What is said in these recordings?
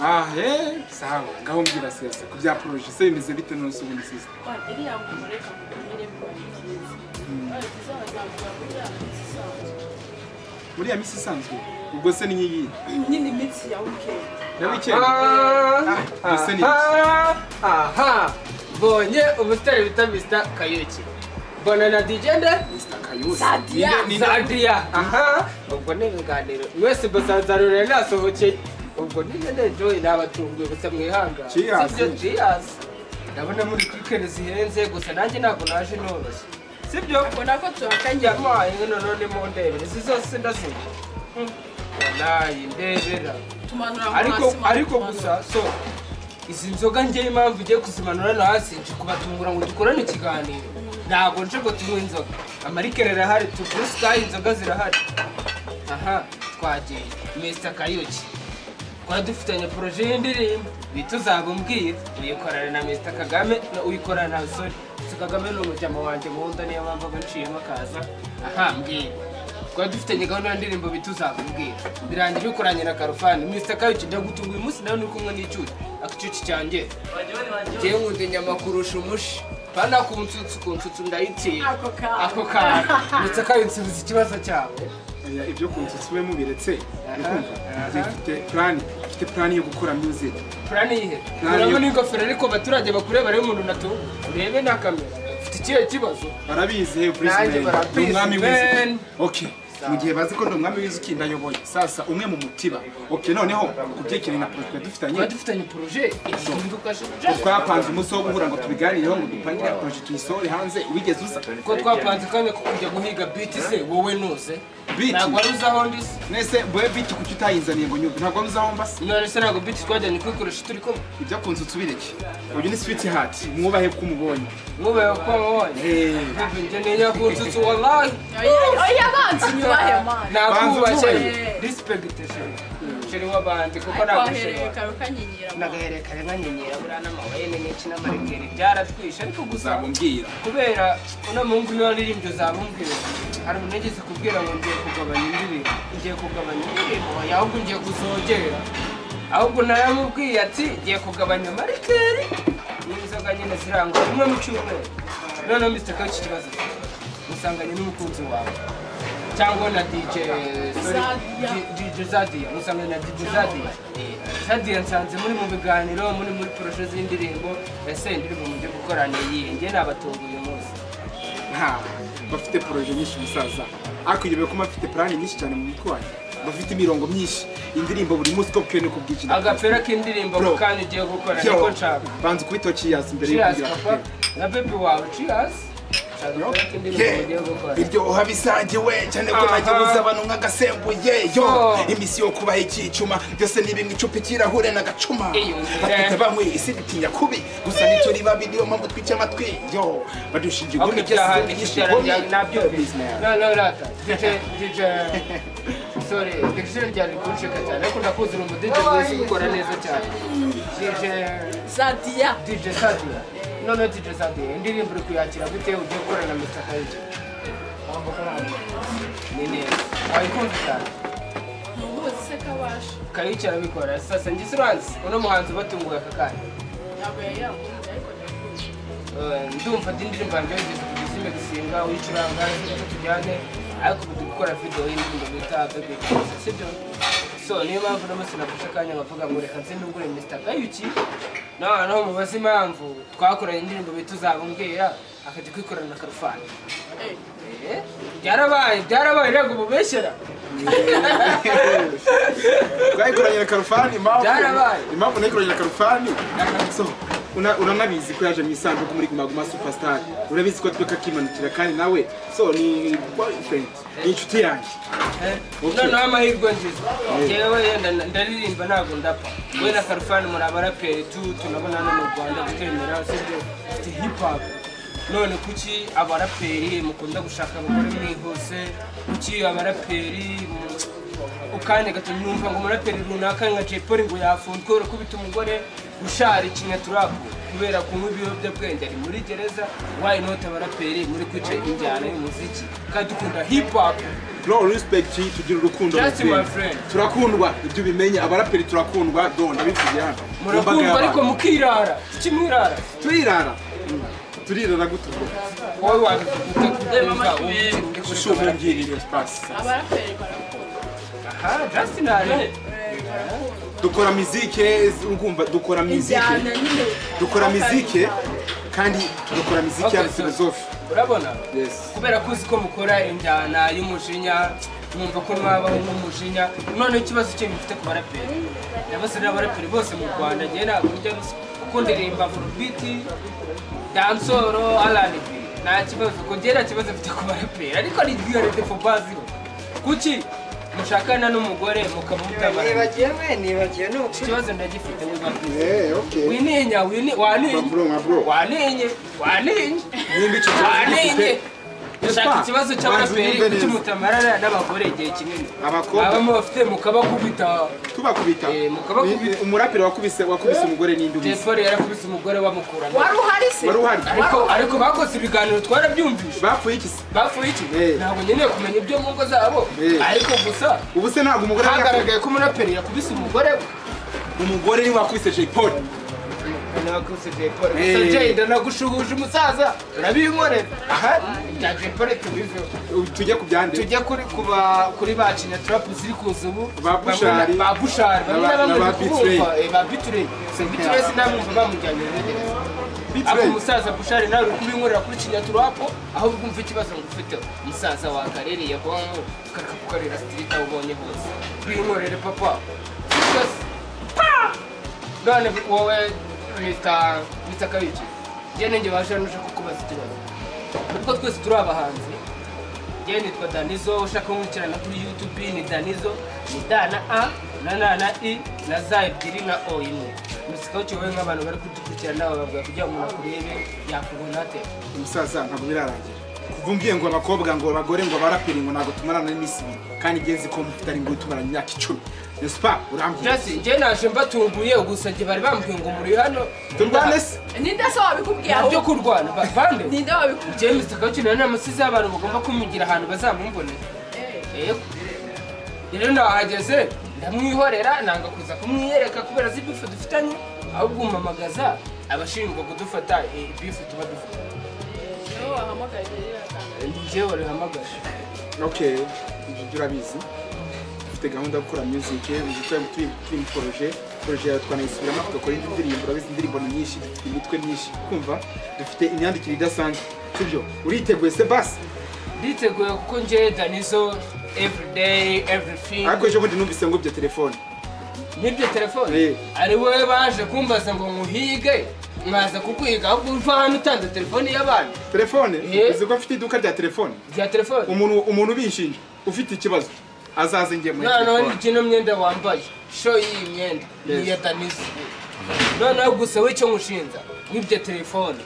sawa ngaho mbwira sesa ku bya projet se bimeze bite none ubu nisize iriya ngumureka kumire muri ya misi isanzwe ubwo se ni nyiyi nyine imitsi ya weekend na weekend se ni bonye ubutare bita Mr. Kayuki bona na DJ Mr. Kayuki Sadia ubwo ni ibiganiro mwese basazarura nasohokeye ubwo ni joy n'abatunguye gusa mwihanga sibyo Cheers ndabona muri weekend zihenze gusa nanjye ntabwo naje noroshye sibyo ubona ko tuhakangiye amaye none mu ndebere zose ndazinye nayi ndebera ariko gusa so izi nzoga ngiye impamvu ugiye kuzimanura no hasi nje kubatungura ngo dukorane ikiganiro ntabwo nje ngo tunywe inzoga amarikere arahari tubuska inzoga zirahari twagiye Mr. Kayuki kwa dufitanye projet y'indirimbo bituzabumbwira uyikorana na Mr. Kagame uyikorana na sorry Kagame no mujama wanje muhunda niyo mpamvu banciyemo kaza mbwira kwa dufitanye gahunda y'indirimbo bituzabumbwira birangira ukoranye na Karufani Mr. Kayuki ndagutunguye umunsi nawe uri kumwe n'icyuzi akicuci cyanjye ngiye nkunde nyama kurusha umushi bana kunsutsu ndayitiye ako kana Mr. Kayuki uzi ikibazo cyawe ibyo kunsutsu we mubiretse mfite plan yo gukora music plan yihe urabona ingofero ariko abaturage bakureba rero umuntu natunga urebe na kamera ufite ikihe kibazo barabizi umwami w'iziki okay mu gihe bazi ko umwami w'iziki ndayoboye sasa umwe mu mutiba okay noneho kubyekirana na project dufitanye projet twapanze umunsi wo guhura ngo tubiganireho ngo dupangire project tuyisore hanze wigeze uza ko twapanze kandi kujya guhiga beat se wowe nuze ntabwo uzaho ndise nese boye beat kuki utayinzaniye ngo nyumve ntabwo uzaho mbase none se ntabwo beat twajyanye kwikoresha turi ko ibyo kunze tubireke uyu ni sweet heart mwubahe ko umubonye ko mubonye nje niya kunze wallahi oya banzi nyubahe man nakubache respectation cheri wabandi kuko nagushaka rukanyinyira nagahereka nkanyinyira burana mawaye n'iki n'amarekeri byaratwisha ariko guzabumbwira kubera una mungu niyo aririmbyo zabumbwira hari unegeze kubwira ngo ngiye kugabanya indirimbo ahubwo ngiye kuzogera ahubwo naramubwiye ati ngiye kugabanya amarekeri n'inzoga nyine zirangwa rimwe mu cyumweru none Mr. Kayuki kibazo musanganye n'umukunzi wawe cyangwa na DJ Sadia musanganye na DJ Sadia nsanze muri mu biganiro muri projet z'indirimbo ese indirimbo mu byo gukorana yiye nabatunguye umunsi bafite projet nyinshi musaza ariko yebe ko mafite plan nyinshi cyane mu mutwe wanjye bafite imirongo myinshi indirimbo buri munsi ko kene kubwikina agapera k'indirimbo kandi ugiye gukora niko nshaka banze kubito Cheers imbere y'ugira na baby wawe Cheers ibyo uhabisangiwe cyane ko nagibuza abantu nk'agasembuye imisi yo kubaha ikicuma byose ni bimwe icupa ikirahure n'agacuma bafite bamwe isi bitinya kubi gusa nituri babiri yo mpamvu twica amatwi badushije ngo nabyo DJ sorry dictionary ryari kunsheka cyane ariko ndakuzi mu DJ wese ukora neza cyane DJ Sadia none DJ Sadia indirimbo uri kuyakira gute ugiye gukora na Mr. Kayuki nene wayikunze cyane nubuze se kabasha Kayuki arabikora sasa ngisuranze uno muhanzi batunguye akakanya ntabwo yakunze ariko ndumva indirimbo yanjye yigeze kugizime gusinga uyicuranga ko tujyane ariko gukora video y'indirimbo bita Baby sibyo so niyo mpamvu n'amase nafashe akanya ngavuga ngo reka nze ndugure Mr. Kayuki no mubaze impamvu twakoranye indirimbo bituzabumbwira akajya kwikorana na Karufani byarabaye rego mubeshyera twayikoranye na Karufani impamvu nayikoranye na Karufani so unanabizi ko yaje mu isanduku muri Guma Guma Superstar urabizi ko tweka kimanukira kandi nawe so ni boyfriend inshuti yanjye none amahirwe nziza yewe ndaririmba ntabwo ndapfa we na Karufani muri abaraperi tunabona no mu Rwanda gutemera sibyo hip hop none kuki abaraperi mukunda gushaka abagore mwihuse kuki abaraperi ukane gato nyumva ngo umuraperi runaka nka Jay Polly ngo yafunzwe kubita umugore gushara ikinya turapo kubera kunywa ibiyobyabwenge ari muri gereza why not abaraperi muri kwica injyana y'umuziki kandi dukunda hip hop no respect tugira urukundo turakundwa ibyo bimenye abaraperi turakundwa donda bivuye hano murakundwa ariko mukirara kimwirara turirana gutuko wowe wabivuga ushobongirire space abaraperi barakunda aha Justin ari dukora muzike urumva dukora muzike kandi dukora muzike ya philosophy urabona yes kubera ko uzi ko mukora injyana y'umujinya mwumva ko mwabaho nk'umujinya none ikibazo cyo mufite ku baraperi n'abasore n'abaraperi bose mu Rwanda ngiye ntabwo njya kuko ndirimba afrobeat dancehall R&B nta kibazo ko ngiye nta kibazo mfite ku baraperi ariko ni diarete for bazi kuki mushakana n'umugore mukaba mutabara nibagiwe no ikibazo ndagifite okay wininya ushaka ikibazo cy'abaraperi cy'umutamarara n'abagore igihe kinini abamo bafite mukabakubita tubakubita umuraperi wakubise umugore n'indi ubise telefone yarakubise umugore wamukurana wari uhari ariko bakoze ibiganiro twarabyumvishe bapfuye iki ntabwo nkeneye kumenya ibyo mu ngo zabo ariko gusa ubu se ntabwo umugore hagaragaye ko umuraperi yakubise umugore ni wakubise Jay Paul nakubise Jay Paul gusa Jay ndanagushuhuje umusaza urabinkorera aha bya Jay Paul tubiveho tujye ku byande tujye kuri bacinya trap ziri kuza ubu ba bushari ba bitray sinamwumva bamujyanye ako umusaza bushari nawe uri kubinkorera kuri kinyaturapo aho bwumva ikibazo ngufite umusaza wakarereye bongo kakakukarira street aho ubonye hose binkorere papa none wowe Mr. Kabici njye nge baje nuje kukubaza ikibazo kuko twese turi abahanzi njye nitwa Danizo ushaka kumwikirana kuri YouTube ni Danizo ni Dana A na I na za ebyiri na O imwe Mr. Kabici wowe nk'abantu bari kudukurikirana bavuga kugira umuntu akurebe yakubona ate umusaza ntabwo birarangira kuvumbwiye ngo abakobwa ngo abagore ngo baraperi ngo ntabwo tumarana n'imisi kandi genzi ko mufite ari ngo tumarana imyaka 10 nespa urambye Jesse njye naje mbatunguye gusa njye bari bambwiye ngo muri hano turwanese ninde se wabikubwiye byo kurwana bande ninde wabikubwiye njye Mr. Kabici n'amasizi y'abantu bagomba kumugira ahantu bazamumbonera rero nahageze ndamwihorera nanga kuza kumwiyereka kubera zibifu dufitanye ahubwo umamagaza abashinzwe kudufata ibifu tuba dufite njyewe warihamagaje okay ibyo urabizi dufite gahunda yo gukora music turi mu projet yawe twanayisubiramo tugakora indi ndirimbo urabizi indirimbo ni nyinshi dufite imitwe myinshi kumva dufite imyandikire idasanzwe sibyo uriteguye se basi nditeguye kuko njye Danizo everyday everything ariko ejo bundi numvise ngo bya telefone nibyo telefone ari wowe baje kumbaza ngo nkuhige mwaza kuguhiga ahubwo uva hano utanze telefone y'abandi telefone uzi ko afite iduka rya telefone umuntu ubishinja ufite ikibazo azaze ngiye muri telefone none kino myenda wambaye show iyi myenda ni ya Danizo none gusa w'icyo mushinza w'ibyo telefone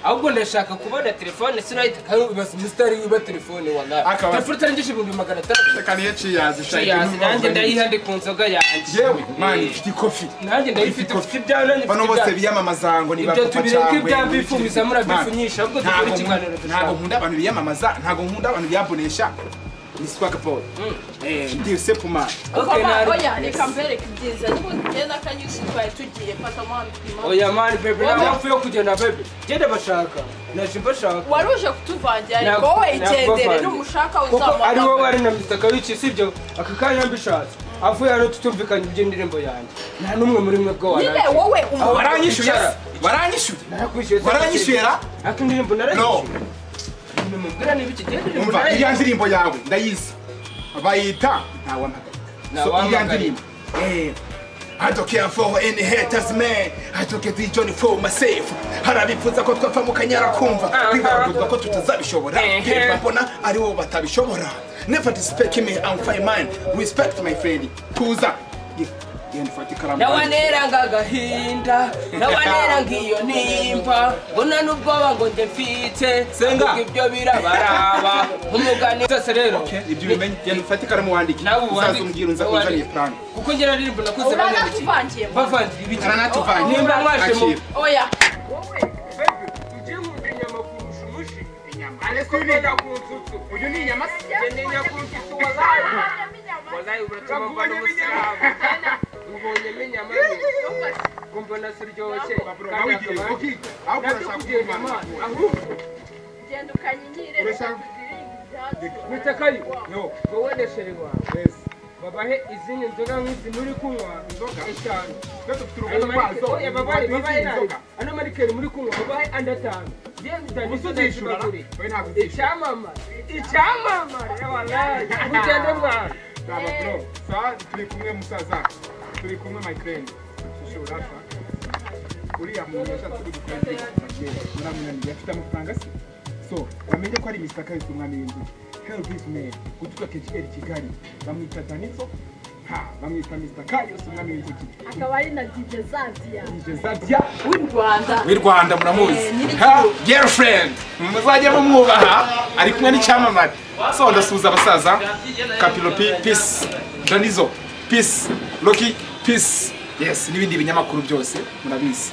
ahubwo ndashaka kubona telefone sinahita kandi ubibaza umusitari wiba telefone wallahi telefone itarengeje 500 kandi yaciyazi shayi nanjye ndayihande ku nzoga yanjye yewe mani ifite ikofi nanjye ndayifite ibyawe nanjye bano bose biyamamaza ngo niba papa cyangwa ibyo bifumiza murabifunyisha ahubwo dukora ikiganiro ntabwo nkunda abantu biyamamaza ntabwo nkunda abantu biyabonesha ni swag Paul ndi sepuma okay oya reka mbereke ibyiza n'ubundi genda kanyusi twaye tugiye fata mani oya mani baby ntabwo yo kugenda baby genda bashaka naje bashaka waruje kutuvangira ariko wowe igendere n'umushaka uzamara ari wowe wari na Mr. Kabici sibyo aka kanya mbishatse avuye hano tutumvikanye iby'indirimbo yanjye nta numwe muri mwe bwo wana nibe wowe waranyishyuye akindirimbo narayishyuye mubwira niba ikigende umva iriya ndirimbo yawe ndayizi bayita ntawamagayika I don't care for any haters man I don't get the journey for myself harabipfuza ko twapfa mu kanyara kumva bigaragazwa ko tutazabishobora mbona ari wowe batabishobora never disrespect me I'm fine man respect my friend tuza nawanera ngagahinda nawanera ngiyo nimba bona nubwoba ngo ndefite senga ibyo birabaraba umugani zose rero ibyo bimenye genda ufate ikaramu wandike uzazumbwira unzaniye plan kuko ngera ndirimbo nakuze bamwe bavangira ibiki aranatuvangiye nimba mwashemo oya ugiye mu inyama kurusha umushi uyu ni inyama wallahi uratuma mbona umusiramu ubonye inyama kumbona siryoshye genda ukanyinyire Mitakayi wowe neshere wawe babahe izindi nzoga nk'izi muri kunywa inzoga eshanu babahe ano marikeri muri kunywa babahe andi atanu icyamamare wallahi ugende mwana turi kumwe musaza turi kumwe my friend ushobora uriya muntu yashatse kudukorera muramunaniye afite amafaranga se so bamenye ko ari imisaka yose umwami w'inzu help this man gutuka kegeri Kigali bamwita Danitso bamwita Mr. Kayos umwami w'inzu akaba ari na DJ Zadia w'i Rwanda muramuzi girlfriend muzajya mumwubaha ari kumwe n'icyamamare so ndasuhuza abasaza Kapilo peace Danizo peace Loki peace yes n'ibindi binyamakuru byose murabizi